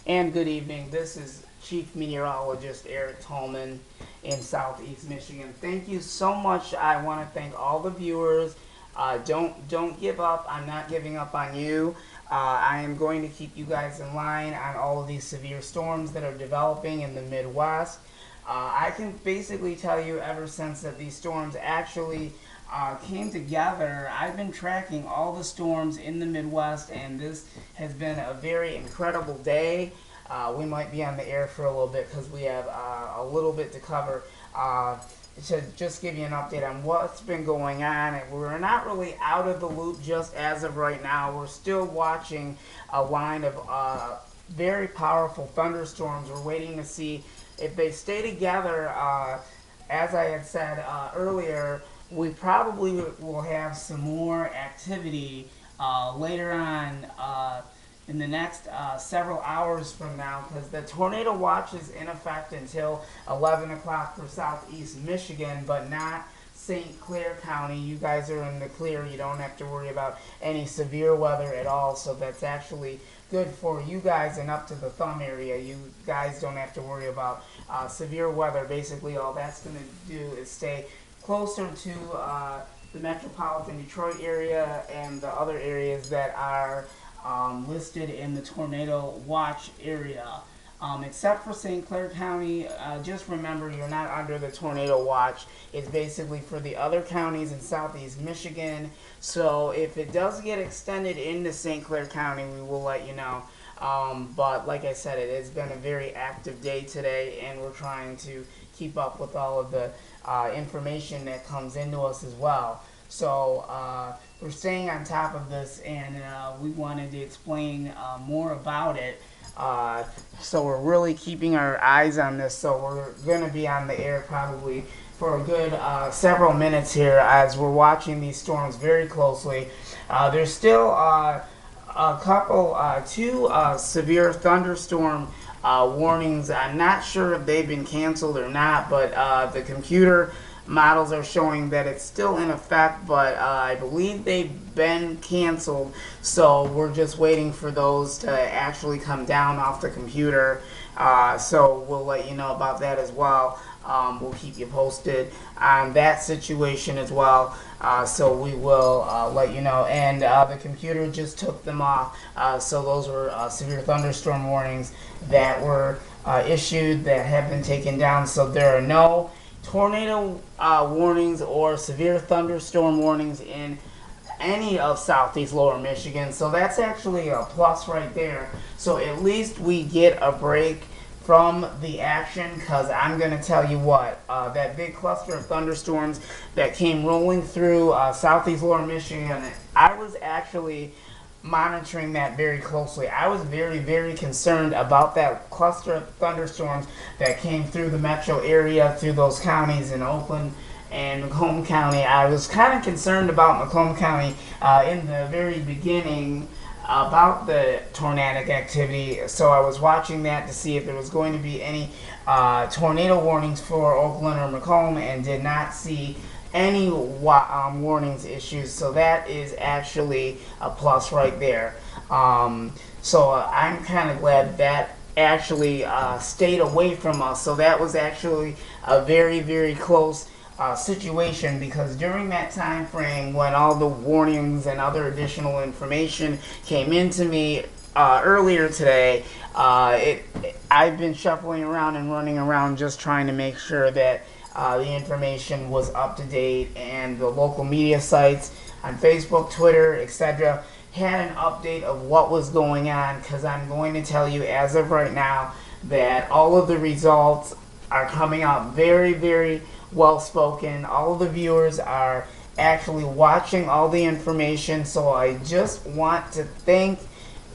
And good evening. This is Chief Meteorologist Eric Tallman in Southeast Michigan. Thank you so much. I want to thank all the viewers. Don't give up. I'm not giving up on you. I am going to keep you guys in line on all of these severe storms that are developing in the Midwest. I can basically tell you ever since that these storms actually came together, I've been tracking all the storms in the Midwest, and this has been a very incredible day. We might be on the air for a little bit because we have a little bit to cover. To just give you an update on what's been going on, and we're not really out of the loop just as of right now. We're still watching a line of very powerful thunderstorms. We're waiting to see if they stay together. As I had said earlier, we probably will have some more activity later on in the next several hours from now, because the tornado watch is in effect until 11 o'clock for Southeast Michigan, but not St. Clair County. You guys are in the clear. You don't have to worry about any severe weather at all, so that's actually good for you guys and up to the thumb area. You guys don't have to worry about severe weather. Basically, all that's going to do is stay closer to the metropolitan Detroit area and the other areas that are listed in the tornado watch area. Except for St. Clair County, just remember you're not under the tornado watch. It's basically for the other counties in Southeast Michigan. So if it does get extended into St. Clair County, we will let you know. But like I said, it has been a very active day today, and we're trying to keep up with all of the information that comes into us as well. So we're staying on top of this, and we wanted to explain more about it. So we're really keeping our eyes on this. So we're going to be on the air probably for a good several minutes here as we're watching these storms very closely. There's still two severe thunderstorm warnings. I'm not sure if they've been canceled or not, but the computer models are showing that it's still in effect, but I believe they've been canceled, so we're just waiting for those to actually come down off the computer. So we'll let you know about that as well. We'll keep you posted on that situation as well. So we will let you know. And the computer just took them off. So those were severe thunderstorm warnings that were issued that have been taken down. So there are no tornado warnings or severe thunderstorm warnings in any of Southeast Lower Michigan. So that's actually a plus right there. So at least we get a break from the action, because I'm going to tell you what, that big cluster of thunderstorms that came rolling through Southeast Lower Michigan, I was actually monitoring that very closely. I was very, very concerned about that cluster of thunderstorms that came through the metro area, through those counties in Oakland and Macomb County. I was kind of concerned about Macomb County in the very beginning about the tornadic activity, so I was watching that to see if there was going to be any tornado warnings for Oakland or Macomb, and did not see any warnings issues. So that is actually a plus right there. So I'm kind of glad that actually stayed away from us. So that was actually a very, very close situation, because during that time frame when all the warnings and other additional information came into me earlier today, I've been shuffling around and running around just trying to make sure that the information was up to date, and the local media sites on Facebook, Twitter, etc. had an update of what was going on, because I'm going to tell you as of right now that all of the results are coming out very, very well spoken. All of the viewers are actually watching all the information, so I just want to thank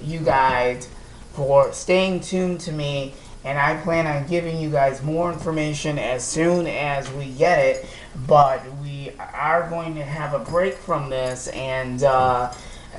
you guys for staying tuned to me, and I plan on giving you guys more information as soon as we get it. But we are going to have a break from this, and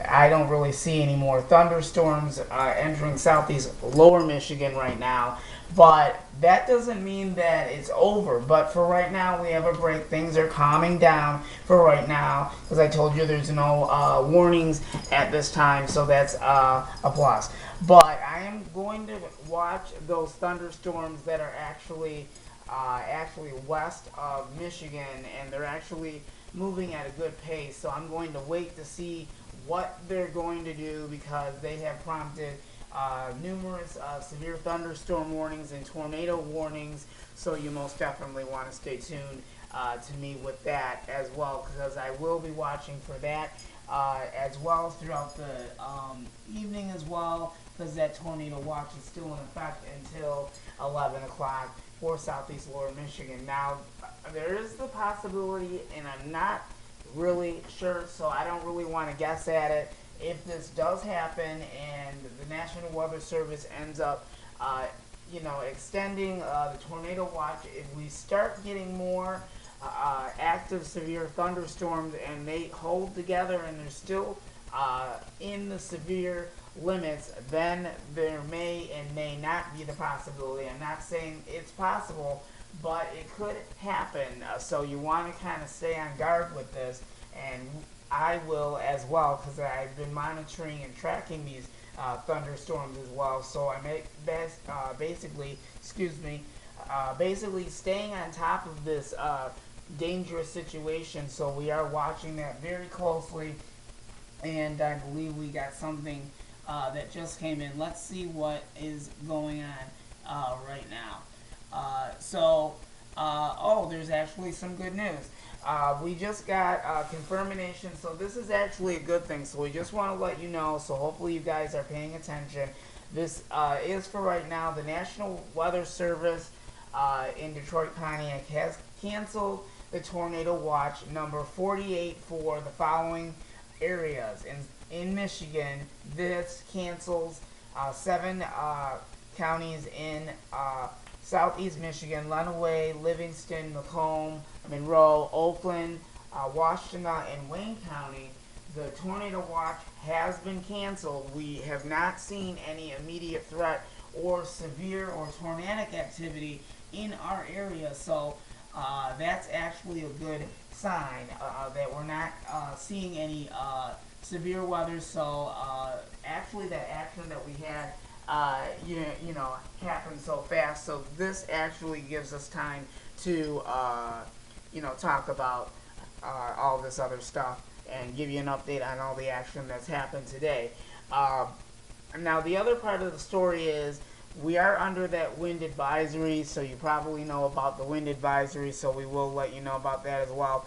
I don't really see any more thunderstorms entering southeast lower Michigan right now. But that doesn't mean that it's over. But for right now, we have a break. Things are calming down for right now. As I told you, there's no warnings at this time, so that's a plus. But I am going to watch those thunderstorms that are actually west of Michigan, and they're actually moving at a good pace. So I'm going to wait to see what they're going to do because they have prompted numerous severe thunderstorm warnings and tornado warnings. So you most definitely want to stay tuned to me with that as well, because I will be watching for that as well throughout the evening as well, because that tornado watch is still in effect until 11 o'clock for southeast lower Michigan. Now, there is the possibility, and I'm not really sure, so I don't really want to guess at it. If this does happen and the National Weather Service ends up, extending the tornado watch, if we start getting more active severe thunderstorms and they hold together and they're still in the severe limits, then there may and may not be the possibility. I'm not saying it's possible, but it could happen. So you want to kind of stay on guard with this, and I will as well, because I've been monitoring and tracking these thunderstorms as well. So I make basically staying on top of this dangerous situation. So we are watching that very closely, and I believe we got something that just came in. Let's see what is going on right now. There's actually some good news. We just got confirmation, so this is actually a good thing. So we just want to let you know, so hopefully you guys are paying attention. This is for right now. The National Weather Service in Detroit, Pontiac has canceled the tornado watch number 48 for the following areas. In Michigan, this cancels 7 counties in southeast Michigan: Lenawee, Livingston, Macomb, Monroe, Oakland, Washtenaw, and Wayne County. The tornado watch has been canceled. We have not seen any immediate threat or severe or tornadic activity in our area, so that's actually a good sign that we're not seeing any severe weather. So actually that action that we had happened so fast. So this actually gives us time to talk about all this other stuff and give you an update on all the action that's happened today. Now the other part of the story is we are under that wind advisory, so you probably know about the wind advisory, so we will let you know about that as well.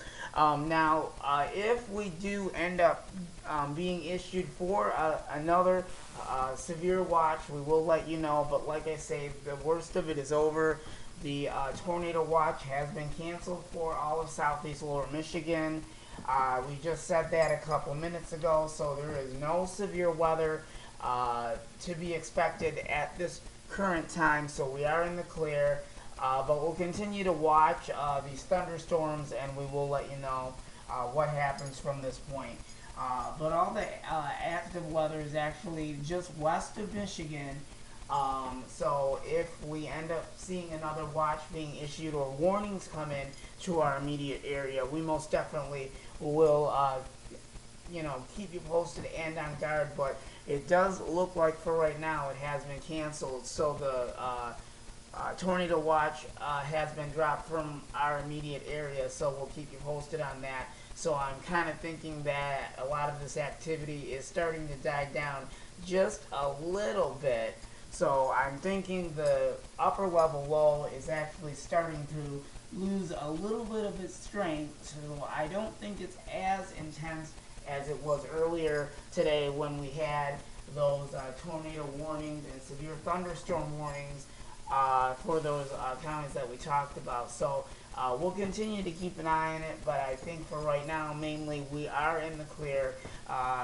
If we do end up being issued for another severe watch, we will let you know, but like I say, the worst of it is over. The tornado watch has been canceled for all of southeast lower Michigan. We just said that a couple minutes ago, so there is no severe weather to be expected at this current time, so we are in the clear. But we'll continue to watch these thunderstorms, and we will let you know what happens from this point. But all the active weather is actually just west of Michigan. So if we end up seeing another watch being issued or warnings come in to our immediate area, we most definitely will keep you posted and on guard. But it does look like for right now it has been canceled. So the tornado watch has been dropped from our immediate area, so we'll keep you posted on that. So I'm kind of thinking that a lot of this activity is starting to die down just a little bit. So I'm thinking the upper level low is actually starting to lose a little bit of its strength. So I don't think it's as intense as it was earlier today when we had those tornado warnings and severe thunderstorm warnings for those counties that we talked about. So we'll continue to keep an eye on it, but I think for right now, mainly we are in the clear,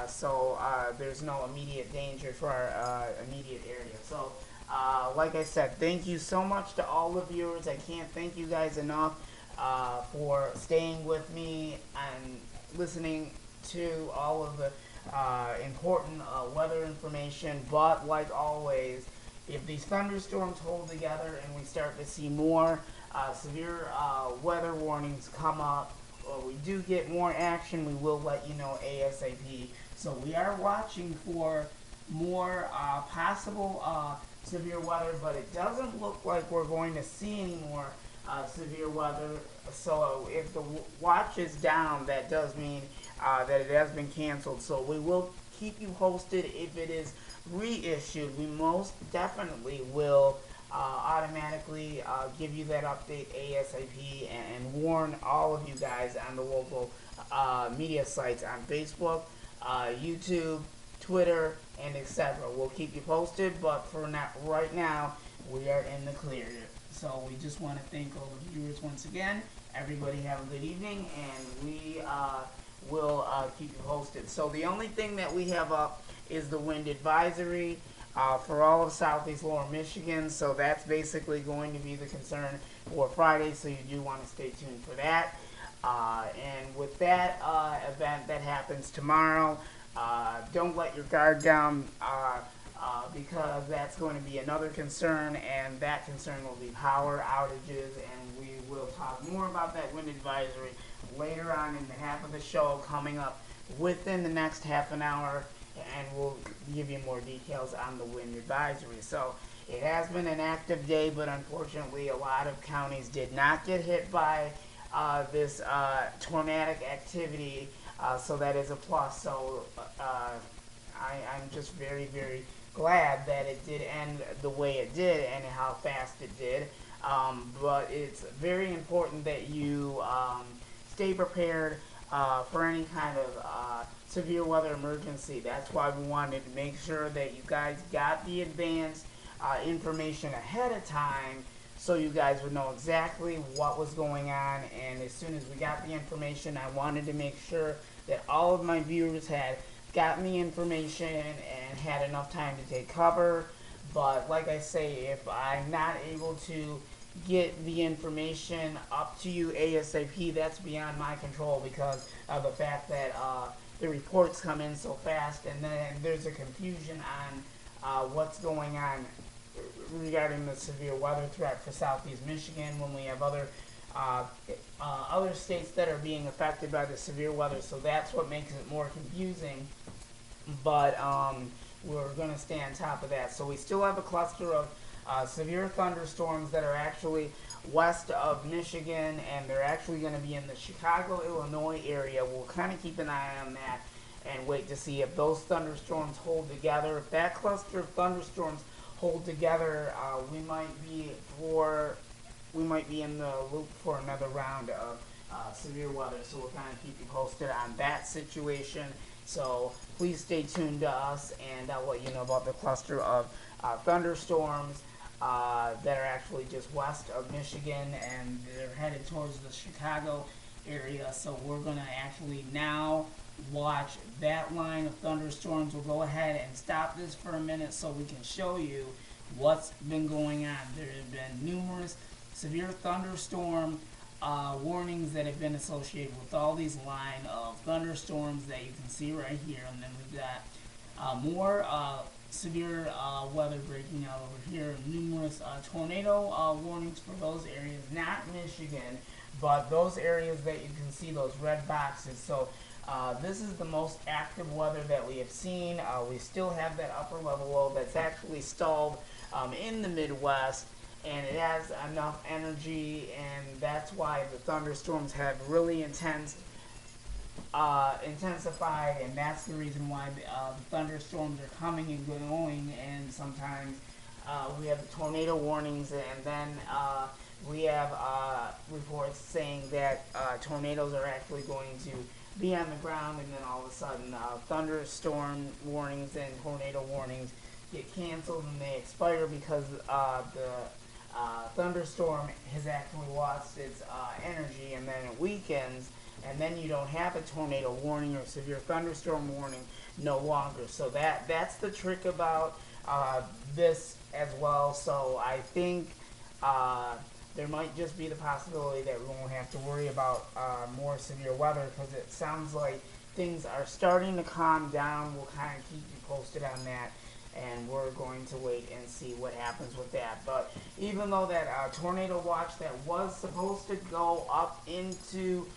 so there's no immediate danger for our immediate area. So like I said, thank you so much to all the viewers. I can't thank you guys enough for staying with me and listening to all of the important weather information. But like always, if these thunderstorms hold together and we start to see more severe weather warnings come up, or we do get more action, we will let you know ASAP. So we are watching for more possible severe weather, but it doesn't look like we're going to see any more severe weather. So if the watch is down, that does mean that it has been canceled. So we will keep you posted if it is reissued. We most definitely will automatically give you that update ASAP and warn all of you guys on the local media sites on Facebook, YouTube, Twitter, and etc. We'll keep you posted, but for now, right now, we are in the clear. So we just want to thank all the viewers once again. Everybody have a good evening, and we will keep you posted. So the only thing that we have up is the wind advisory for all of Southeast Lower Michigan. So that's basically going to be the concern for Friday, so you do want to stay tuned for that. And with that event that happens tomorrow, don't let your guard down because that's going to be another concern, and that concern will be power outages, and we will talk more about that wind advisory later on in the half of the show coming up within the next half an hour, and we'll give you more details on the wind advisory. So it has been an active day, but unfortunately a lot of counties did not get hit by this tornadic activity, so that is a plus. So I'm just very, very glad that it did end the way it did and how fast it did. But it's very important that you stay prepared for any kind of severe weather emergency. That's why we wanted to make sure that you guys got the advanced information ahead of time, so you guys would know exactly what was going on. And as soon as we got the information, I wanted to make sure that all of my viewers had gotten the information and had enough time to take cover. But like I say, if I'm not able to get the information up to you ASAP, that's beyond my control because of the fact that the reports come in so fast, and then there's a confusion on what's going on regarding the severe weather threat for Southeast Michigan when we have other states that are being affected by the severe weather. So that's what makes it more confusing. But we're going to stay on top of that. So we still have a cluster of severe thunderstorms that are actually west of Michigan, and they're actually going to be in the Chicago, Illinois area. We'll kind of keep an eye on that and wait to see if those thunderstorms hold together. If that cluster of thunderstorms hold together, we might be in the loop for another round of severe weather. So we'll kind of keep you posted on that situation. So please stay tuned to us, and I'll let you know about the cluster of thunderstorms that are actually just west of Michigan, and they're headed towards the Chicago area. So we're going to actually now watch that line of thunderstorms. We'll go ahead and stop this for a minute so we can show you what's been going on. There have been numerous severe thunderstorm warnings that have been associated with all these line of thunderstorms that you can see right here. And then we've got more severe weather breaking out over here. Numerous tornado warnings for those areas, not Michigan, but those areas that you can see, those red boxes. So this is the most active weather that we have seen. We still have that upper level low that's actually stalled in the Midwest, and it has enough energy, and that's why the thunderstorms have really intensified, and that's the reason why the thunderstorms are coming and going. And sometimes we have the tornado warnings, and then we have reports saying that tornadoes are actually going to be on the ground, and then all of a sudden thunderstorm warnings and tornado warnings get canceled and they expire because the thunderstorm has actually lost its energy, and then it weakens, and then you don't have a tornado warning or severe thunderstorm warning no longer. So that's the trick about this as well. So I think there might just be the possibility that we won't have to worry about more severe weather, because it sounds like things are starting to calm down. We'll kind of keep you posted on that, and we're going to wait and see what happens with that. But even though that tornado watch that was supposed to go up into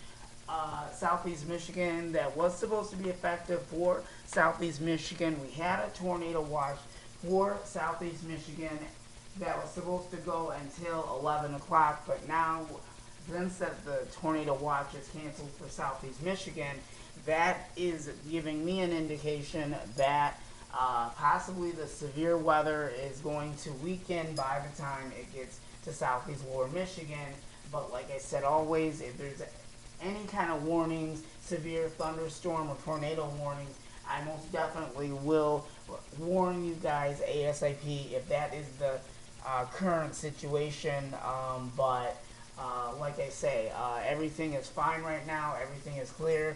Southeast Michigan, that was supposed to be effective for Southeast Michigan, we had a tornado watch for Southeast Michigan that was supposed to go until 11 o'clock, but now, since that the tornado watch is canceled for Southeast Michigan, that is giving me an indication that possibly the severe weather is going to weaken by the time it gets to Southeast Lower Michigan. But like I said, always, if there's any kind of warnings, severe thunderstorm or tornado warnings, I most definitely will warn you guys ASAP if that is the current situation. But like I say, everything is fine right now. Everything is clear.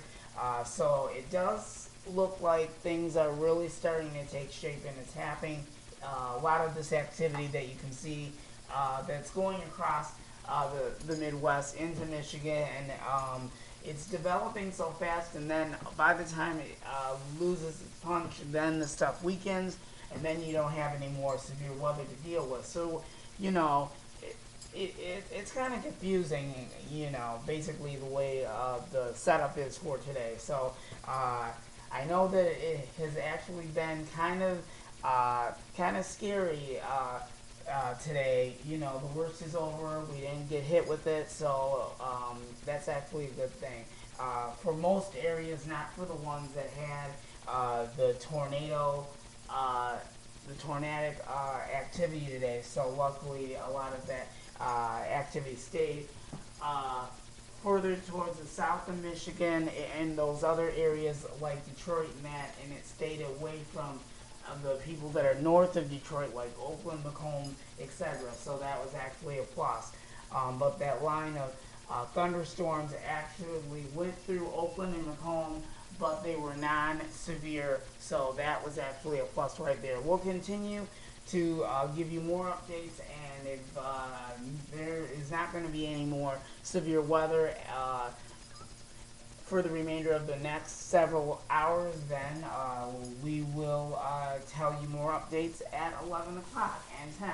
So it does look like things are really starting to take shape, and it's happening. A lot of this activity that you can see that's going across the Midwest into Michigan, and it's developing so fast, and then by the time it loses its punch, then the stuff weakens, and then you don't have any more severe weather to deal with. So, you know, it's kind of confusing, you know, basically the way the setup is for today. So I know that it has actually been kind of scary today. You know, the worst is over. We didn't get hit with it, so that's actually a good thing. For most areas, not for the ones that had the tornadic activity today. So luckily, a lot of that activity stayed further towards the south of Michigan and those other areas like Detroit and that, and it stayed away from the people that are north of Detroit, like Oakland, Macomb, etc. So that was actually a plus. But that line of thunderstorms actually went through Oakland and Macomb, but they were non-severe, so that was actually a plus right there. We'll continue to give you more updates, and if there is not going to be any more severe weather for the remainder of the next several hours, then we will tell you more updates at 11 o'clock and 10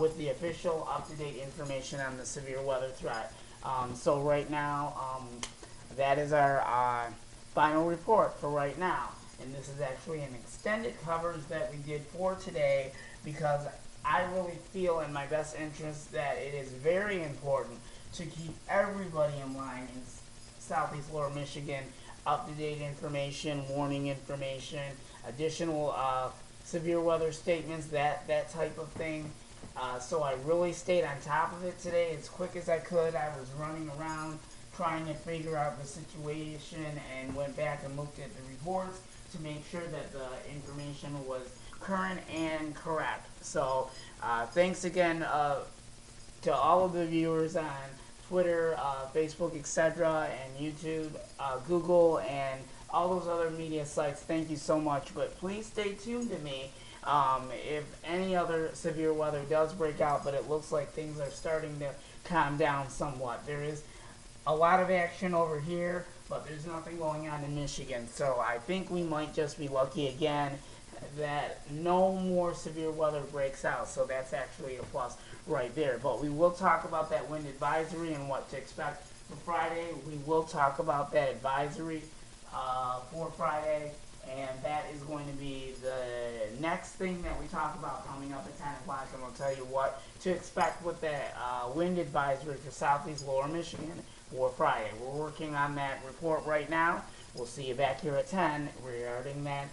with the official up-to-date information on the severe weather threat. So right now, that is our final report for right now. And this is actually an extended coverage that we did for today, because I really feel in my best interest that it is very important to keep everybody in line in Southeast Lower Michigan, up-to-date information, warning information, additional severe weather statements, that type of thing. So I really stayed on top of it today as quick as I could. I was running around trying to figure out the situation, and went back and looked at the reports to make sure that the information was current and correct. So thanks again to all of the viewers on Twitter, Facebook, etc., and YouTube, Google, and all those other media sites. Thank you so much. But please stay tuned to me if any other severe weather does break out, but it looks like things are starting to calm down somewhat. There is a lot of action over here, but there's nothing going on in Michigan. So I think we might just be lucky again that no more severe weather breaks out. So that's actually a plus right there. But we will talk about that wind advisory and what to expect for Friday. We will talk about that advisory for Friday, and that is going to be the next thing that we talk about coming up at 10 o'clock, and we'll tell you what to expect with that wind advisory for Southeast Lower Michigan for Friday. We're working on that report right now. We'll see you back here at 10 regarding that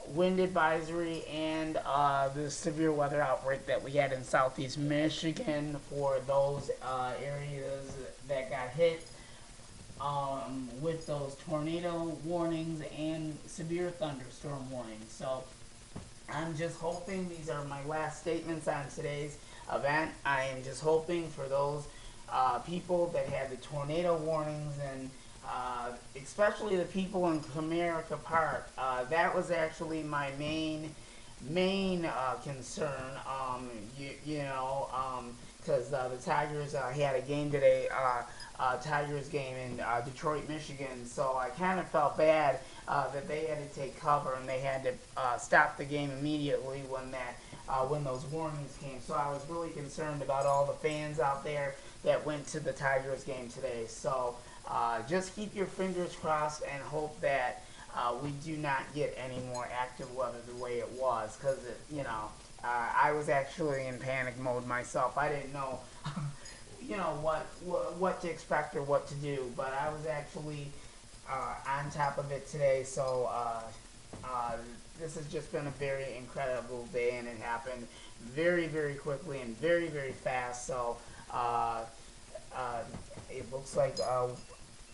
wind advisory and the severe weather outbreak that we had in Southeast Michigan for those areas that got hit with those tornado warnings and severe thunderstorm warnings. So I'm just hoping these are my last statements on today's event. I am just hoping for those people that had the tornado warnings, and especially the people in Comerica Park. That was actually my main concern, because the Tigers he had a game today, Tigers game in Detroit, Michigan. So I kind of felt bad that they had to take cover and they had to stop the game immediately when those warnings came. So I was really concerned about all the fans out there that went to the Tigers game today. So just keep your fingers crossed and hope that we do not get any more active weather the way it was, because I was actually in panic mode myself. I didn't know what to expect or what to do, but I was actually on top of it today. So this has just been a very incredible day, and it happened very, very quickly and very, very fast. So it looks like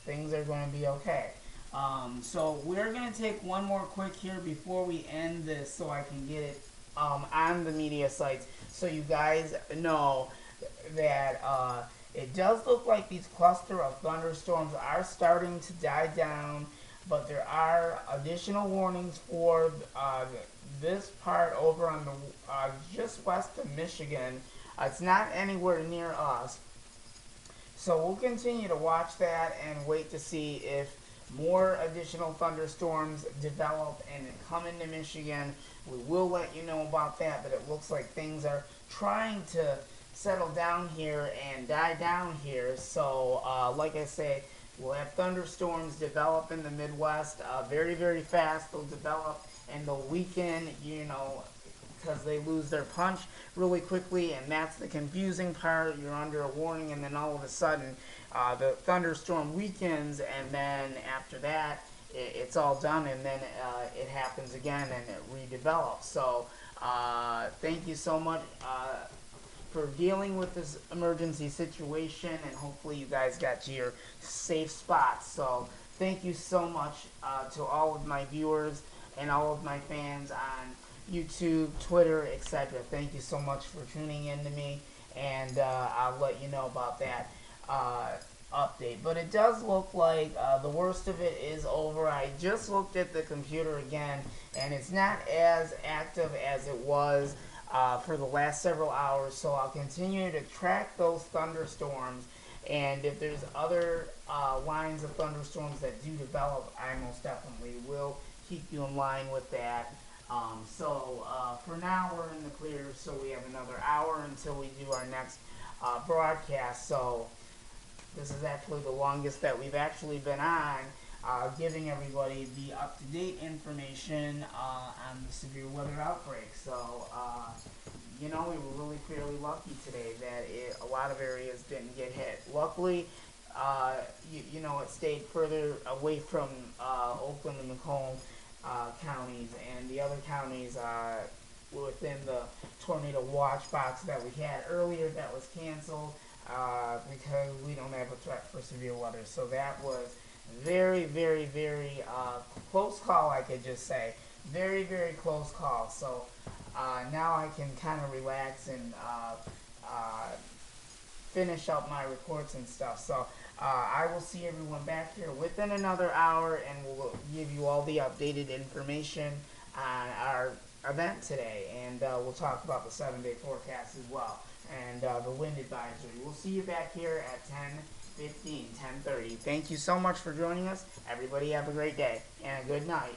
things are going to be okay. So we're going to take one more quick here before we end this, so I can get it on the media sites, so you guys know that it does look like these cluster of thunderstorms are starting to die down, but there are additional warnings for this part over on the just west of Michigan. It's not anywhere near us, so we'll continue to watch that and wait to see if more additional thunderstorms develop and come into Michigan. We will let you know about that, but it looks like things are trying to settle down here and die down here. So like I say, we'll have thunderstorms develop in the Midwest very, very fast. They'll develop and they'll weaken, because they lose their punch really quickly, and that's the confusing part. You're under a warning, and then all of a sudden the thunderstorm weakens, and then after that it's all done, and then it happens again and it redevelops. So thank you so much for dealing with this emergency situation, and hopefully you guys got to your safe spots. So thank you so much to all of my viewers and all of my fans on YouTube, Twitter, etc. Thank you so much for tuning in to me, and I'll let you know about that update. But it does look like the worst of it is over. I just looked at the computer again, and it's not as active as it was for the last several hours, so I'll continue to track those thunderstorms, and if there's other lines of thunderstorms that do develop, I most definitely will keep you in line with that. So for now we're in the clear, so we have another hour until we do our next broadcast. So this is actually the longest that we've actually been on, giving everybody the up-to-date information on the severe weather outbreak. So we were really fairly lucky today that a lot of areas didn't get hit. Luckily, it stayed further away from Oakland and Macomb counties, and the other counties within the tornado watch box that we had earlier that was canceled because we don't have a threat for severe weather. So that was very, very, very close call, I could just say. Very, very close call. So now I can kind of relax and finish up my reports and stuff. So I will see everyone back here within another hour, and we'll give you all the updated information on our event today, and we'll talk about the 7-day forecast as well, and the wind advisory. We'll see you back here at 10:15, 10:30. Thank you so much for joining us. Everybody have a great day and a good night.